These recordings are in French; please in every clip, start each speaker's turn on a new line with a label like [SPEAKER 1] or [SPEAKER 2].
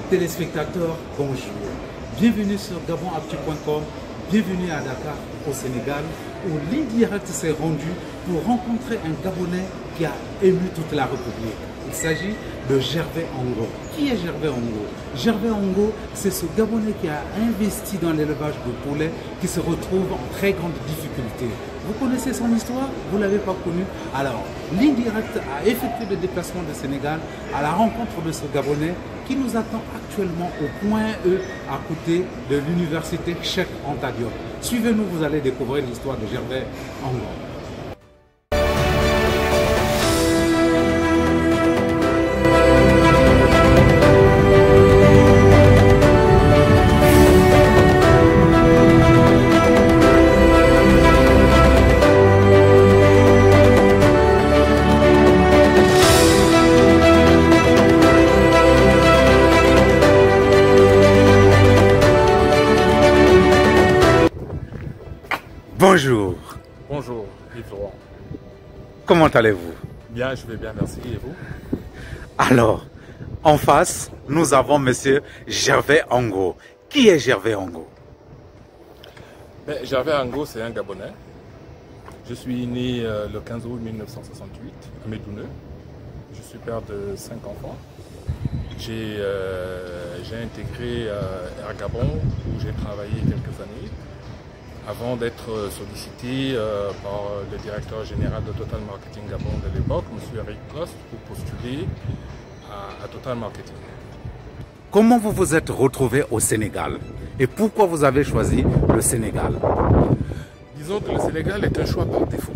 [SPEAKER 1] Téléspectateurs, bonjour. Bienvenue sur gabonactu.com. Bienvenue à Dakar, au Sénégal, où l'Indirect s'est rendu pour rencontrer un Gabonais qui a ému toute la République. Il s'agit de Gervais Ongo. Qui est Gervais Ongo? Gervais Ongo, c'est ce Gabonais qui a investi dans l'élevage de poulets, qui se retrouve en très grande difficulté. Vous connaissez son histoire? Vous ne l'avez pas connu? Alors, l'Indirect a effectué le déplacement du Sénégal à la rencontre de ce Gabonais qui nous attend actuellement au point E à côté de l'université Cheikh Anta Diop. Suivez-nous, vous allez découvrir l'histoire de Gervais Ongo. Bonjour.
[SPEAKER 2] Bonjour, Yves Laurent.
[SPEAKER 1] Comment allez-vous?
[SPEAKER 2] Bien, je vais bien, merci. Et vous?
[SPEAKER 1] Alors, en face, nous avons monsieur Gervais Ongo. Qui est Gervais Ongo?
[SPEAKER 2] Gervais Ongo, c'est un Gabonais. Je suis né le 15 août 1968 à Médouneux. Je suis père de 5 enfants. J'ai intégré Air Gabon où j'ai travaillé quelques années, avant d'être sollicité par le directeur général de Total Marketing Gabon de l'époque, M. Eric Coste, pour postuler à Total Marketing.
[SPEAKER 1] Comment vous vous êtes retrouvé au Sénégal et pourquoi vous avez choisi le Sénégal?
[SPEAKER 2] Disons que le Sénégal est un choix par défaut.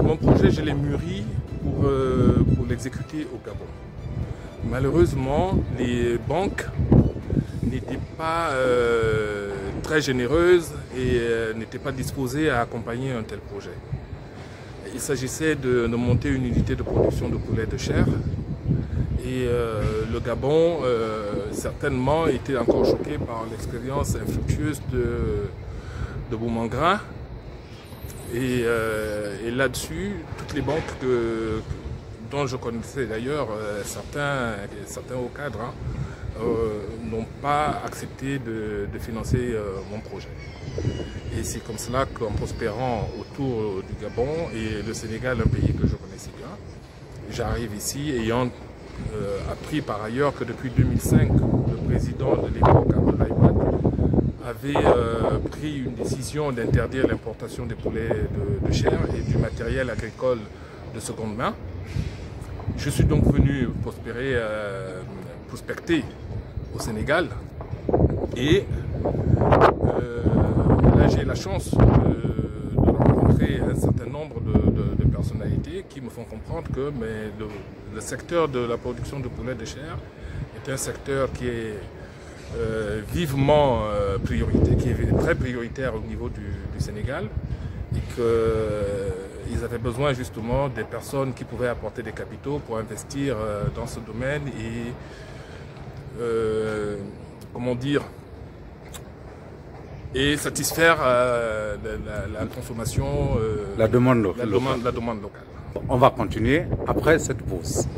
[SPEAKER 2] Mon projet, je l'ai mûri pour l'exécuter au Gabon. Malheureusement, les banques n'étaient pas très généreuses et n'étaient pas disposées à accompagner un tel projet. Il s'agissait de monter une unité de production de poulet de chair et le Gabon certainement était encore choqué par l'expérience infructueuse de Boumangra et là-dessus, toutes les banques dont je connaissais d'ailleurs certains hauts cadres n'ont pas accepté de financer mon projet. Et c'est comme cela qu'en prospérant autour du Gabon et le Sénégal, un pays que je connaissais bien, j'arrive ici ayant appris par ailleurs que depuis 2005, le président de l'époque, Abdoulaye Wade, avait pris une décision d'interdire l'importation des poulets de chair et du matériel agricole de seconde main. Je suis donc venu prospecter au Sénégal et là j'ai la chance de rencontrer un certain nombre de personnalités qui me font comprendre que le secteur de la production de poulet de chair est un secteur qui est vivement prioritaire, qui est très prioritaire au niveau du Sénégal et qu'ils avaient besoin justement des personnes qui pouvaient apporter des capitaux pour investir dans ce domaine et comment dire, et satisfaire la consommation,
[SPEAKER 1] la demande
[SPEAKER 2] locale.
[SPEAKER 1] On va continuer après cette pause.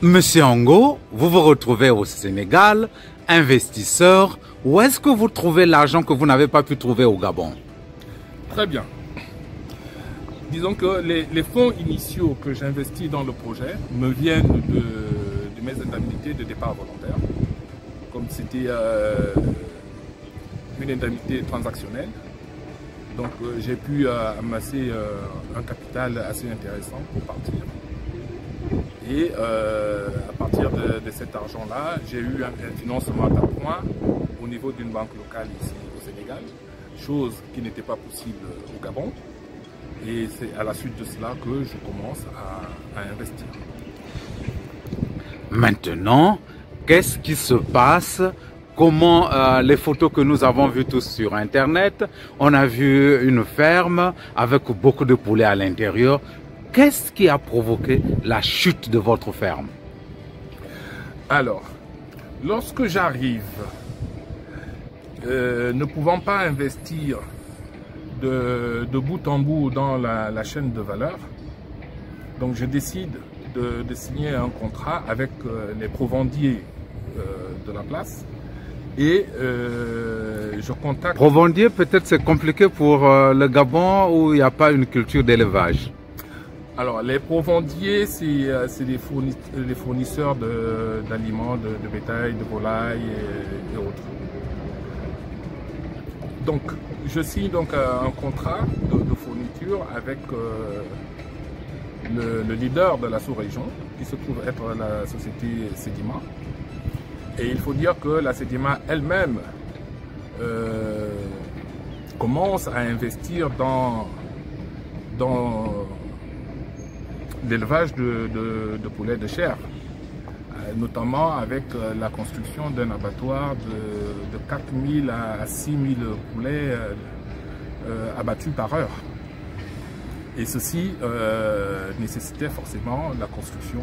[SPEAKER 1] Monsieur Ongo, vous vous retrouvez au Sénégal, investisseur. Où est-ce que vous trouvez l'argent que vous n'avez pas pu trouver au Gabon?
[SPEAKER 2] Très bien. Disons que les fonds initiaux que j'investis dans le projet me viennent de mes indemnités de départ volontaire. Comme c'était une indemnité transactionnelle. Donc j'ai pu amasser un capital assez intéressant pour partir. Et à partir de cet argent-là, j'ai eu un financement d'appoint au niveau d'une banque locale ici au Sénégal, chose qui n'était pas possible au Gabon. Et c'est à la suite de cela que je commence à investir.
[SPEAKER 1] Maintenant, qu'est-ce qui se passe? Comment les photos que nous avons vues tous sur Internet, on a vu une ferme avec beaucoup de poulets à l'intérieur. Qu'est-ce qui a provoqué la chute de votre ferme?
[SPEAKER 2] Alors, lorsque j'arrive, ne pouvant pas investir de bout en bout dans la chaîne de valeur, donc je décide de signer un contrat avec les provendiers de la place et je contacte...
[SPEAKER 1] Provendier, peut-être c'est compliqué pour le Gabon où il n'y a pas une culture d'élevage.
[SPEAKER 2] Alors, les provendiers, c'est les fournisseurs d'aliments, de bétail, de volailles et autres. Donc, je signe donc un contrat de fourniture avec le leader de la sous-région, qui se trouve être la société Sedima. Et il faut dire que la Sedima elle-même commence à investir dans l'élevage de poulets de chair, notamment avec la construction d'un abattoir de 4 000 à 6 000 poulets abattus par heure. Et ceci nécessitait forcément la construction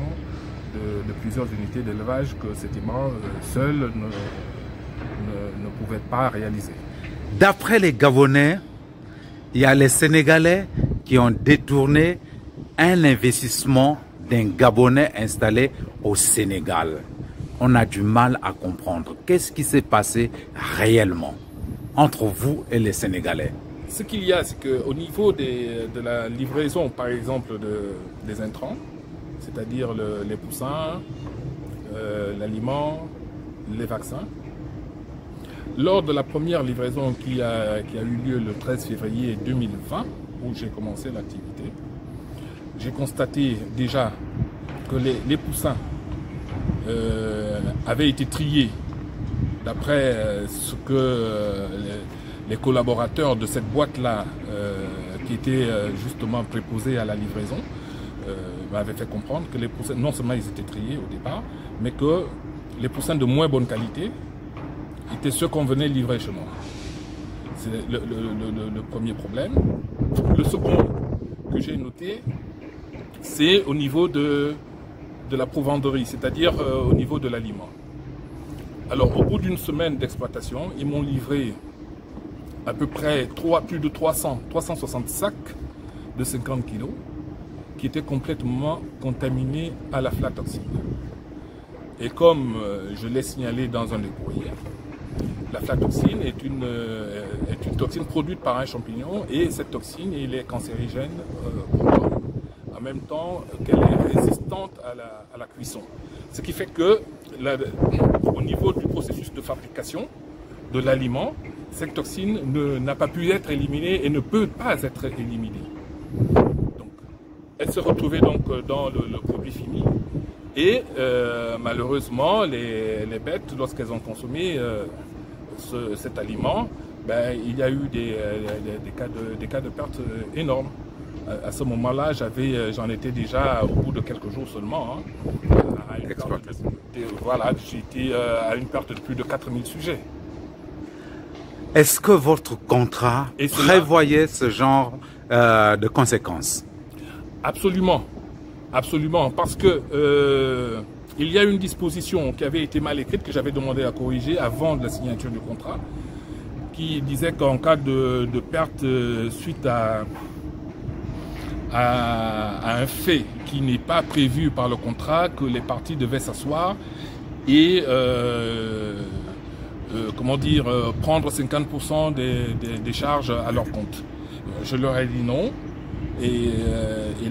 [SPEAKER 2] de plusieurs unités d'élevage que Sedima seul ne pouvait pas réaliser.
[SPEAKER 1] D'après les Gabonais, il y a les Sénégalais qui ont détourné un investissement d'un Gabonais installé au Sénégal. On a du mal à comprendre. Qu'est-ce qui s'est passé réellement entre vous et les Sénégalais?
[SPEAKER 2] Ce qu'il y a, c'est qu'au niveau de la livraison, par exemple, des intrants, c'est-à-dire les poussins, l'aliment, les vaccins, lors de la première livraison qui a eu lieu le 13 février 2020, où j'ai commencé l'activité, j'ai constaté déjà que les poussins avaient été triés d'après ce que les collaborateurs de cette boîte-là, qui étaient justement préposés à la livraison, m'avaient fait comprendre que les poussins, non seulement ils étaient triés au départ, mais que les poussins de moins bonne qualité étaient ceux qu'on venait livrer chez moi. C'est le premier problème. Le second que j'ai noté, c'est au niveau de la provenderie, c'est-à-dire au niveau de l'aliment. Alors, au bout d'une semaine d'exploitation, ils m'ont livré à peu près plus de 360 sacs de 50 kg qui étaient complètement contaminés à l'aflatoxine. Et comme je l'ai signalé dans un des courriers, l'aflatoxine est une toxine produite par un champignon et cette toxine elle est cancérigène pour l'homme, en même temps qu'elle est résistante à la cuisson. Ce qui fait que au niveau du processus de fabrication de l'aliment, cette toxine n'a pas pu être éliminée et ne peut pas être éliminée. Donc, elle se retrouvait donc dans le produit fini et malheureusement les bêtes, lorsqu'elles ont consommé cet aliment, ben, il y a eu des cas de perte énormes. À ce moment-là, j'en étais déjà au bout de quelques jours seulement. Voilà, j'étais à une perte de plus de 4000 sujets.
[SPEAKER 1] Est-ce que votre contrat prévoyait ce genre de conséquences?
[SPEAKER 2] Absolument, absolument, parce que il y a une disposition qui avait été mal écrite que j'avais demandé à corriger avant de la signature du contrat, qui disait qu'en cas de perte suite à un fait qui n'est pas prévu par le contrat, que les parties devaient s'asseoir et prendre 50% des charges à leur compte. Je leur ai dit non. Et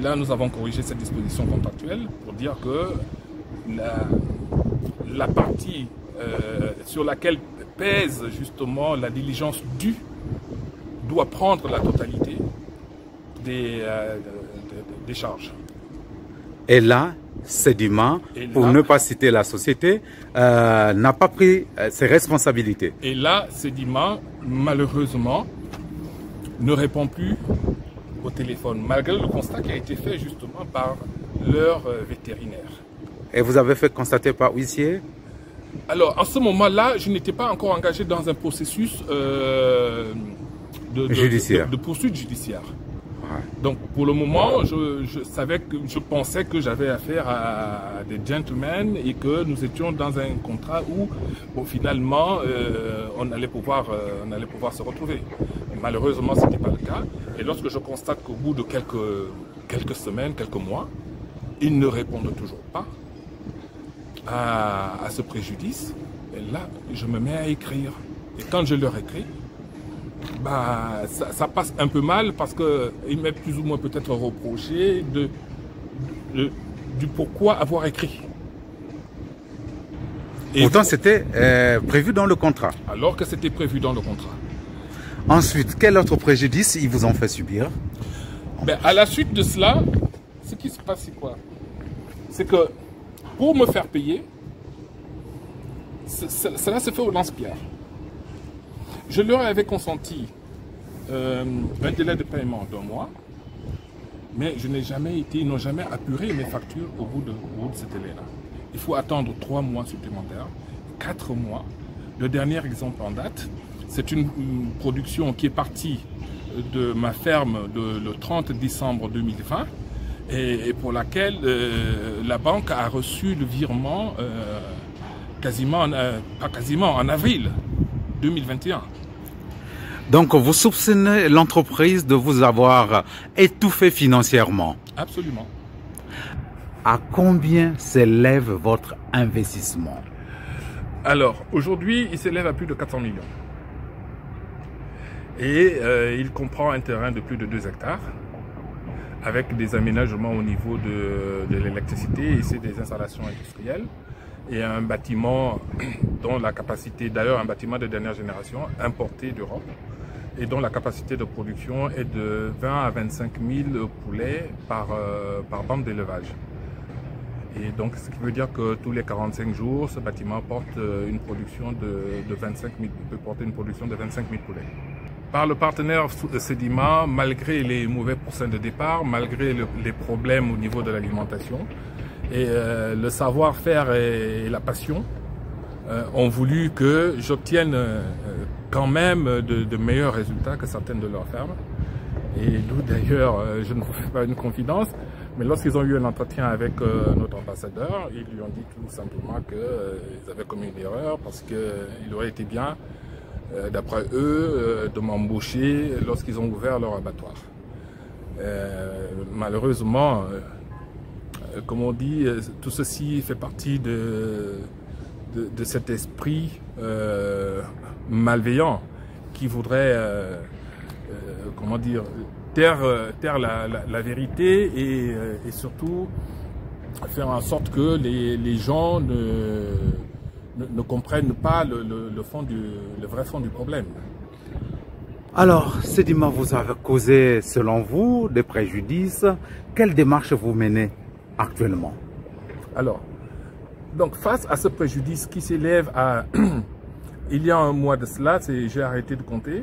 [SPEAKER 2] là, nous avons corrigé cette disposition contractuelle pour dire que la partie sur laquelle pèse justement la diligence due doit prendre la totalité des charges.
[SPEAKER 1] Et là, Sedima, pour ne pas citer la société, n'a pas pris ses responsabilités.
[SPEAKER 2] Et là, Sedima, malheureusement, ne répond plus au téléphone, malgré le constat qui a été fait justement par leur vétérinaire.
[SPEAKER 1] Et vous avez fait constater par huissier?
[SPEAKER 2] Alors, en ce moment-là, je n'étais pas encore engagé dans un processus de poursuite judiciaire.
[SPEAKER 1] Ouais.
[SPEAKER 2] Donc pour le moment, je pensais que j'avais affaire à des gentlemen et que nous étions dans un contrat où bon, finalement on allait pouvoir se retrouver. Malheureusement, ce n'était pas le cas. Et lorsque je constate qu'au bout de quelques semaines, quelques mois, ils ne répondent toujours pas à ce préjudice, et là, je me mets à écrire. Et quand je leur écris, bah, ça passe un peu mal parce qu'ils m'ont plus ou moins peut-être reproché du pourquoi avoir écrit.
[SPEAKER 1] Et pourtant, c'était prévu dans le contrat.
[SPEAKER 2] Alors que c'était prévu dans le contrat.
[SPEAKER 1] Ensuite, quel autre préjudice ils vous ont fait subir?
[SPEAKER 2] Ben, à la suite de cela, ce qui se passe, c'est quoi? C'est que pour me faire payer, cela se fait au lance-pierre. Je leur avais consenti un délai de paiement d'1 mois, mais ils n'ont jamais apuré mes factures au bout de ce délai-là. Il faut attendre 3 mois supplémentaires, 4 mois. Le dernier exemple en date, c'est une production qui est partie de ma ferme le 30 décembre 2020 et pour laquelle la banque a reçu le virement en avril 2021.
[SPEAKER 1] Donc vous soupçonnez l'entreprise de vous avoir étouffé financièrement?
[SPEAKER 2] Absolument.
[SPEAKER 1] À combien s'élève votre investissement?
[SPEAKER 2] Alors, aujourd'hui, il s'élève à plus de 400 millions. Et il comprend un terrain de plus de 2 hectares, avec des aménagements au niveau de l'électricité, et c'est des installations industrielles, et un bâtiment dont la capacité, d'ailleurs un bâtiment de dernière génération, importé d'Europe, et dont la capacité de production est de 20 à 25 000 poulets par bande d'élevage. Et donc, ce qui veut dire que tous les 45 jours, ce bâtiment porte une production de 25 000, peut porter une production de 25 000 poulets. Par le partenaire Sedima, malgré les mauvais pourcents de départ, malgré les problèmes au niveau de l'alimentation, et le savoir-faire et la passion ont voulu que j'obtienne quand même de meilleurs résultats que certaines de leurs fermes. Et d'où d'ailleurs, je ne vous fais pas une confidence, mais lorsqu'ils ont eu un entretien avec notre ambassadeur, ils lui ont dit tout simplement qu'ils avaient commis une erreur parce qu'il aurait été bien, d'après eux, de m'embaucher lorsqu'ils ont ouvert leur abattoir. Malheureusement, comme on dit, tout ceci fait partie de cet esprit malveillant qui voudrait, comment dire, taire la vérité et surtout faire en sorte que les gens ne comprennent pas le vrai fond du problème.
[SPEAKER 1] Alors, Sedima vous a causé, selon vous, des préjudices. Quelle démarche vous menez actuellement?
[SPEAKER 2] Alors, donc face à ce préjudice qui s'élève à... il y a un mois de cela, j'ai arrêté de compter.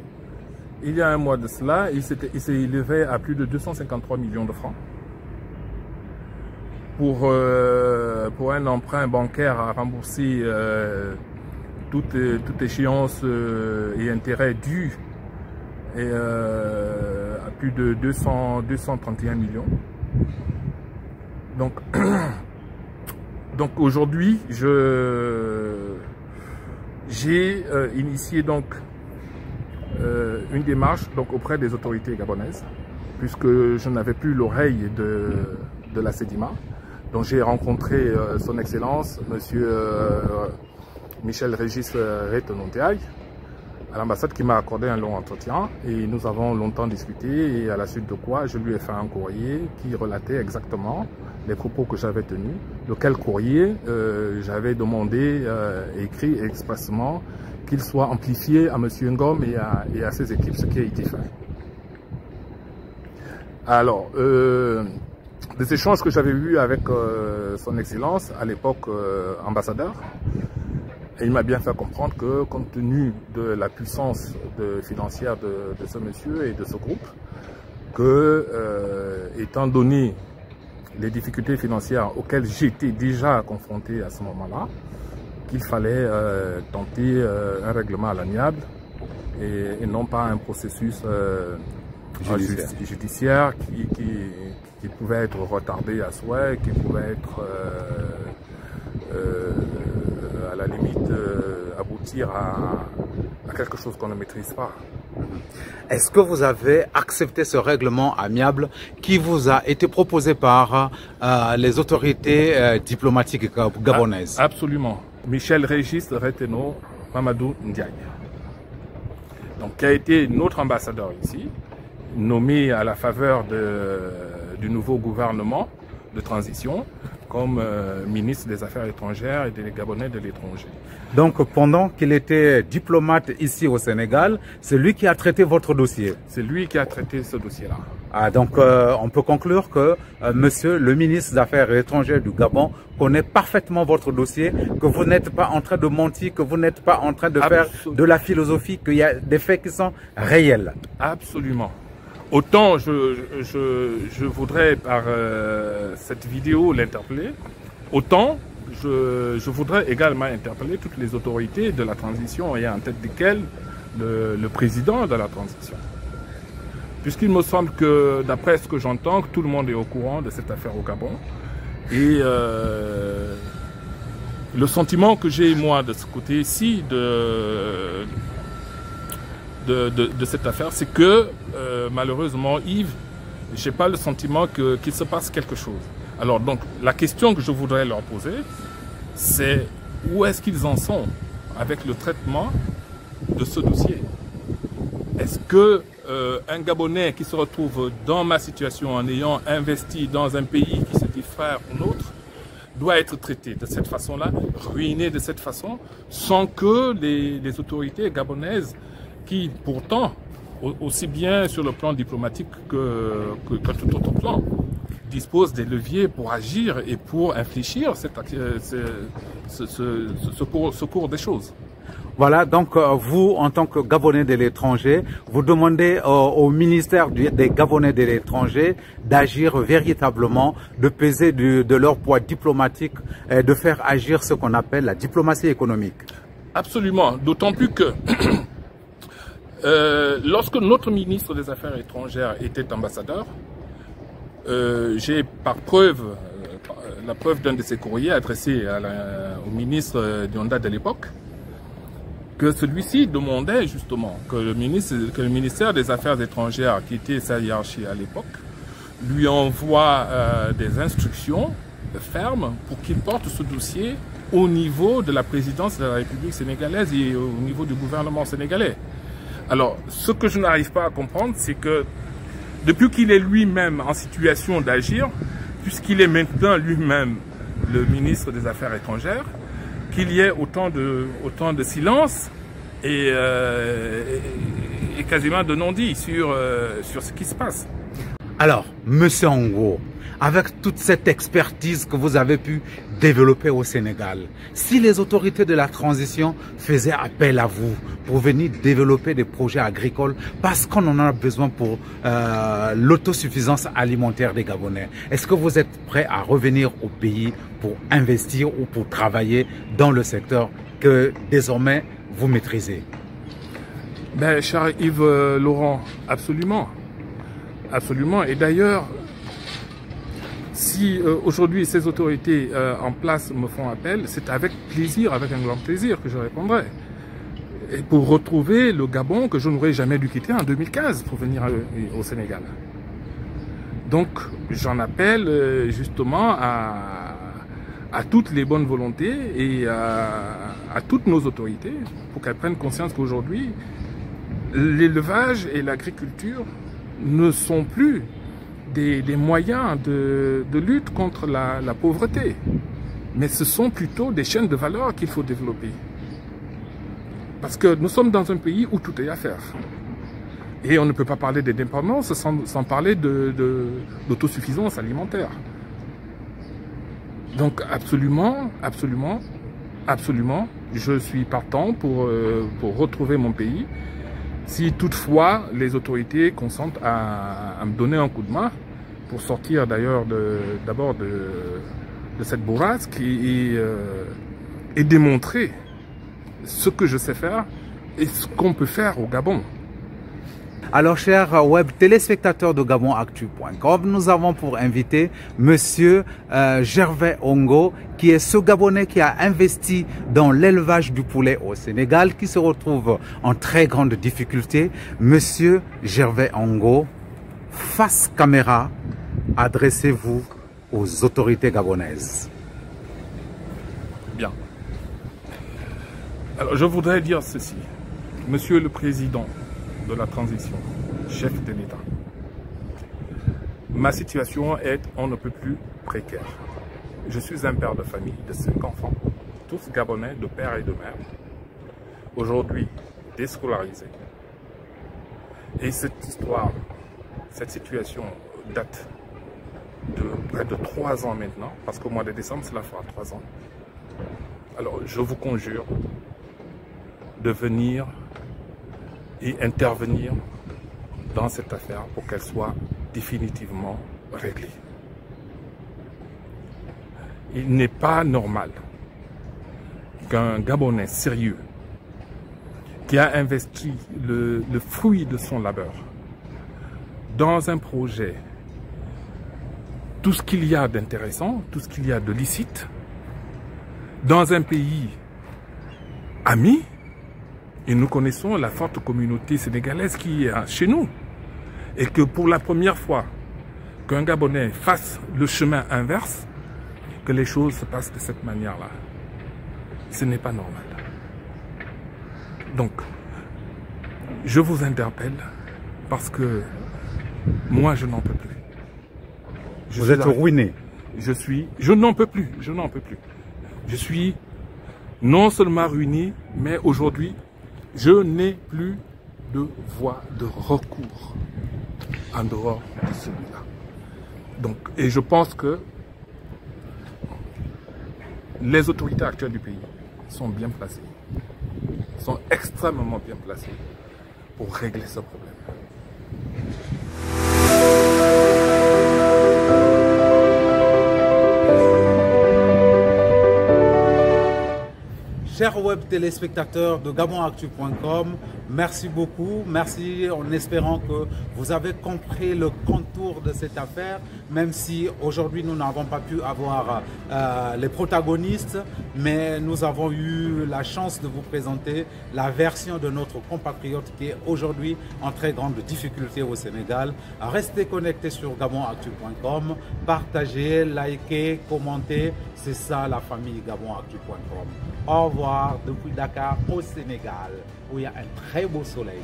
[SPEAKER 2] Il y a un mois de cela, il s'est élevé à plus de 253 millions de francs. Pour un emprunt bancaire à rembourser toute échéance et intérêt dû et à plus de 231 millions. Donc aujourd'hui, j'ai initié donc une démarche donc auprès des autorités gabonaises, puisque je n'avais plus l'oreille de la Sedima. Donc j'ai rencontré son Excellence, Monsieur Michel Régis Retenonteaille, à l'ambassade, qui m'a accordé un long entretien et nous avons longtemps discuté, et à la suite de quoi je lui ai fait un courrier qui relatait exactement les propos que j'avais tenus, lequel courrier j'avais demandé, écrit expressément, qu'il soit amplifié à M. Ngom et à ses équipes, ce qui a été fait. Alors, des échanges que j'avais eus avec son Excellence, à l'époque ambassadeur, et il m'a bien fait comprendre que, compte tenu de la puissance financière de ce monsieur et de ce groupe, que, étant donné les difficultés financières auxquelles j'étais déjà confronté à ce moment-là, qu'il fallait tenter un règlement à l'amiable et non pas un processus judiciaire qui pouvait être retardé à souhait, qui pouvait être à la limite aboutir à quelque chose qu'on ne maîtrise pas.
[SPEAKER 1] Est-ce que vous avez accepté ce règlement amiable qui vous a été proposé par les autorités diplomatiques gabonaises?
[SPEAKER 2] Absolument. Michel Régis Reteno Mamadou Ndiaye, donc, qui a été notre ambassadeur ici, nommé à la faveur du nouveau gouvernement de transition comme ministre des Affaires étrangères et des Gabonais de l'étranger.
[SPEAKER 1] Donc pendant qu'il était diplomate ici au Sénégal, c'est lui qui a traité votre dossier?
[SPEAKER 2] C'est lui qui a traité ce dossier-là.
[SPEAKER 1] Ah, donc on peut conclure que monsieur le ministre des Affaires étrangères du Gabon connaît parfaitement votre dossier, que vous n'êtes pas en train de mentir, que vous n'êtes pas en train de faire de la philosophie, qu'il y a des faits qui sont réels.
[SPEAKER 2] Absolument. Autant je voudrais par cette vidéo l'interpeller, autant je voudrais également interpeller toutes les autorités de la transition et en tête desquelles le président de la transition. Puisqu'il me semble que, d'après ce que j'entends, tout le monde est au courant de cette affaire au Gabon. Et le sentiment que j'ai, moi, de ce côté-ci de cette affaire, c'est que, malheureusement, Yves, je n'ai pas le sentiment qu'il se passe quelque chose. Alors, donc, la question que je voudrais leur poser, c'est où est-ce qu'ils en sont avec le traitement de ce dossier? Est-ce que un Gabonais qui se retrouve dans ma situation en ayant investi dans un pays qui se dit frère ou nôtre doit être traité de cette façon-là, ruiné de cette façon, sans que les autorités gabonaises, qui pourtant, aussi bien sur le plan diplomatique que tout autre plan, disposent des leviers pour agir et pour infléchir ce cours des choses.
[SPEAKER 1] Voilà, donc vous, en tant que Gabonais de l'étranger, vous demandez au ministère des Gabonais de l'étranger d'agir véritablement, de peser de leur poids diplomatique et de faire agir ce qu'on appelle la diplomatie économique.
[SPEAKER 2] Absolument, d'autant plus que lorsque notre ministre des Affaires étrangères était ambassadeur, j'ai par preuve, la preuve d'un de ses courriers adressés au ministre Dionda de l'époque, que celui-ci demandait justement que le ministère des Affaires étrangères, qui était sa hiérarchie à l'époque, lui envoie des instructions fermes pour qu'il porte ce dossier au niveau de la présidence de la République sénégalaise et au niveau du gouvernement sénégalais. Alors, ce que je n'arrive pas à comprendre, c'est que depuis qu'il est lui-même en situation d'agir, puisqu'il est maintenant lui-même le ministre des Affaires étrangères, qu'il y ait autant de silence et quasiment de non-dit sur ce qui se passe.
[SPEAKER 1] Alors, monsieur Ngo, avec toute cette expertise que vous avez pu développer au Sénégal, si les autorités de la transition faisaient appel à vous pour venir développer des projets agricoles, parce qu'on en a besoin pour l'autosuffisance alimentaire des Gabonais, est-ce que vous êtes prêt à revenir au pays pour investir ou pour travailler dans le secteur que désormais vous maîtrisez?
[SPEAKER 2] Ben, cher Yves Laurent, absolument. Absolument. Et d'ailleurs, si aujourd'hui ces autorités en place me font appel, c'est avec plaisir, avec un grand plaisir que je répondrai. Et pour retrouver le Gabon que je n'aurais jamais dû quitter en 2015 pour venir au Sénégal. Donc j'en appelle justement à toutes les bonnes volontés et à toutes nos autorités pour qu'elles prennent conscience qu'aujourd'hui, l'élevage et l'agriculture ne sont plus des moyens de lutte contre la pauvreté, mais ce sont plutôt des chaînes de valeur qu'il faut développer. Parce que nous sommes dans un pays où tout est à faire. Et on ne peut pas parler d'indépendance sans parler d'autosuffisance alimentaire. Donc absolument, absolument, absolument, je suis partant pour retrouver mon pays. Si toutefois les autorités consentent à me donner un coup de main pour sortir d'ailleurs d'abord de cette bourrasque et démontrer ce que je sais faire et ce qu'on peut faire au Gabon.
[SPEAKER 1] Alors, chers web téléspectateurs de GabonActu.com, nous avons pour invité Monsieur Gervais Ongo, qui est ce Gabonais qui a investi dans l'élevage du poulet au Sénégal, qui se retrouve en très grande difficulté. Monsieur Gervais Ongo, face caméra, adressez-vous aux autorités gabonaises.
[SPEAKER 2] Bien. Alors, je voudrais dire ceci. Monsieur le Président de la transition, chef de l'État, ma situation est on ne peut plus précaire. Je suis un père de famille de 5 enfants, tous gabonais de père et de mère, aujourd'hui déscolarisés. Et cette histoire, cette situation date de près de 3 ans maintenant, parce qu'au mois de décembre, cela fera 3 ans. Alors, je vous conjure de venir et intervenir dans cette affaire pour qu'elle soit définitivement réglée. Il n'est pas normal qu'un Gabonais sérieux qui a investi le fruit de son labeur dans un projet, tout ce qu'il y a d'intéressant, tout ce qu'il y a de licite, dans un pays ami, et nous connaissons la forte communauté sénégalaise qui est chez nous, et que pour la première fois qu'un Gabonais fasse le chemin inverse, que les choses se passent de cette manière-là, ce n'est pas normal. Donc, je vous interpelle parce que moi, je n'en peux plus.
[SPEAKER 1] Vous êtes ruiné.
[SPEAKER 2] Je n'en peux plus, je n'en peux plus. Je suis non seulement ruiné, mais aujourd'hui, je n'ai plus de voie de recours en dehors de celui-là. Donc, et je pense que les autorités actuelles du pays sont bien placées, sont extrêmement bien placées pour régler ce problème.
[SPEAKER 1] Chers web téléspectateurs de GabonActu.com, merci beaucoup. Merci en espérant que vous avez compris le contour de cette affaire, même si aujourd'hui nous n'avons pas pu avoir les protagonistes, mais nous avons eu la chance de vous présenter la version de notre compatriote qui est aujourd'hui en très grande difficulté au Sénégal. Restez connectés sur GabonActu.com, partagez, likez, commentez, c'est ça la famille GabonActu.com. Au revoir depuis Dakar au Sénégal où il y a un très beau soleil.